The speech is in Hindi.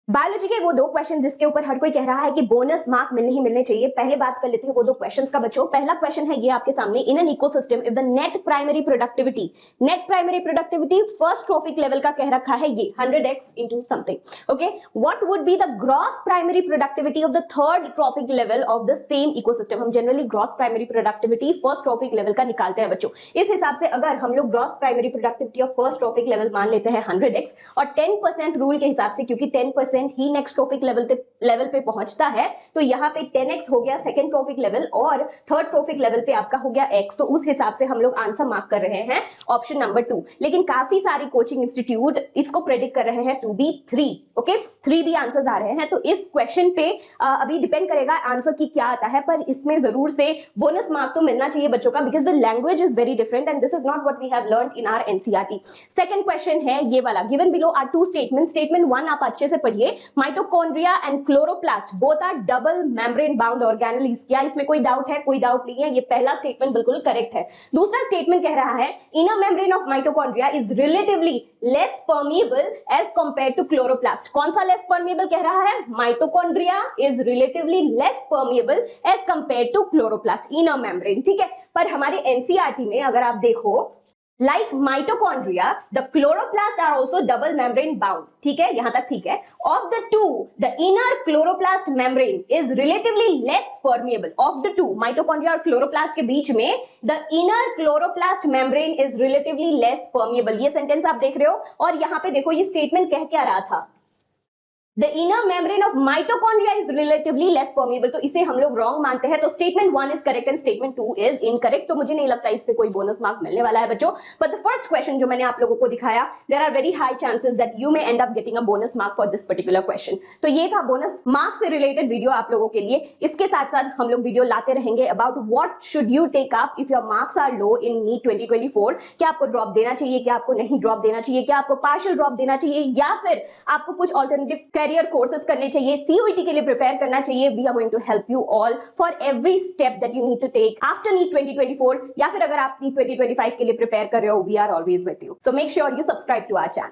बायोलॉजी के वो दो क्वेश्चन जिसके ऊपर हर कोई कह रहा है कि बोनस मार्क मिलने ही मिलने चाहिए। पहले बात कर लेते हैं वो दो क्वेश्चंस का बच्चों। पहला क्वेश्चन है ये आपके सामने, in an ecosystem if the net primary productivity first trophic level का कह रखा है ये 100x into something. Okay, what would be the gross primary productivity of the third trophic level of the same ecosystem. हम generally gross primary productivity first trophic level का निकालते हैं बच्चों। इस हिसाब से अगर हम लोग gross primary productivity of first trophic level मान लेते हैं 100x और 10% रूल के हिसाब से, क्योंकि 10% ही नेक्स्ट ट्रॉफिक लेवल पे पहुंचता है, तो यहाँ पे 10x हो गया सेकंड ट्रॉफिक लेवल और थर्ड ट्रॉफिक लेवल पे आपका हो गया x। तो उस हिसाब से हम लोग आंसर मार्क कर रहे हैं ऑप्शन नंबर 2। लेकिन काफी सारी कोचिंग इंस्टीट्यूट इसको प्रेडिक्ट कर रहे हैं टू बी 3। ओके, 3 भी आंसर्स आ रहे हैं। तो इस क्वेश्चन पे अभी डिपेंड करेगा आंसर की क्या आता है, पर इसमें जरूर से बोनस मार्क तो मिलना चाहिए बच्चों का, because the language is very different and this is not what we have learned in our NCERT. Second question है ये वाला, given below are two statement. Statement 1 आप अच्छे से पढ़िए, mitochondria and chloroplast both are double membrane bound organelles. क्या इसमें कोई डाउट है? कोई डाउट नहीं है, ये पहला स्टेटमेंट बिल्कुल करेक्ट है। दूसरा स्टेटमेंट कह रहा है inner membrane of mitochondria is relatively less permeable as compared to chloroplast. कौन सा लेस परमिएबल कह रहा है? Mitochondria is relatively less permeable as compared to chloroplast, inner membrane. ठीक है, पर हमारे एनसीईआरटी में अगर आप देखो, like mitochondria the chloroplasts are also double membrane bound। ठीक है, यहां तक ठीक है। of the two the inner chloroplast membrane is relatively less permeable। of the two mitochondria और chloroplast के बीच में the inner chloroplast membrane is relatively less permeable। ये सेंटेंस आप देख रहे हो और यहां पे देखो ये स्टेटमेंट कह क्या रहा था, The inner membrane of mitochondria is relatively less permeable। तो इसे हम लोग रॉन्ग मानते हैं, तो statement 1 is correct and statement 2 is incorrect. तो मुझे नहीं लगता इस पे कोई बोनस मार्क मिलने वाला है बच्चों। बट द फर्स्ट क्वेश्चन जो मैंने आप लोगों को दिखाया, there are very high chances that you may end up getting a bonus mark for this particular question. तो ये था बोनस मार्क से रिलेटेड वीडियो आप लोगों के लिए। इसके साथ साथ हम लोग वीडियो लाते रहेंगे about what should you take up if your marks are low in NEET 2024। क्या आपको ड्रॉप देना चाहिए, क्या आपको नहीं ड्रॉप देना चाहिए, क्या आपको पार्शियल ड्रॉप देना चाहिए, या फिर आपको कुछ ऑल्टरनेटिव करियर कोर्सेज करने चाहिए, सीयूईटी के लिए प्रिपेयर करना चाहिए। We are going to help you all for every step that you need to take after NEET 2024, या फिर अगर आप नीट 2025 के लिए प्रिपेयर कर रहे हो, we are always with you. So make sure you subscribe to our channel.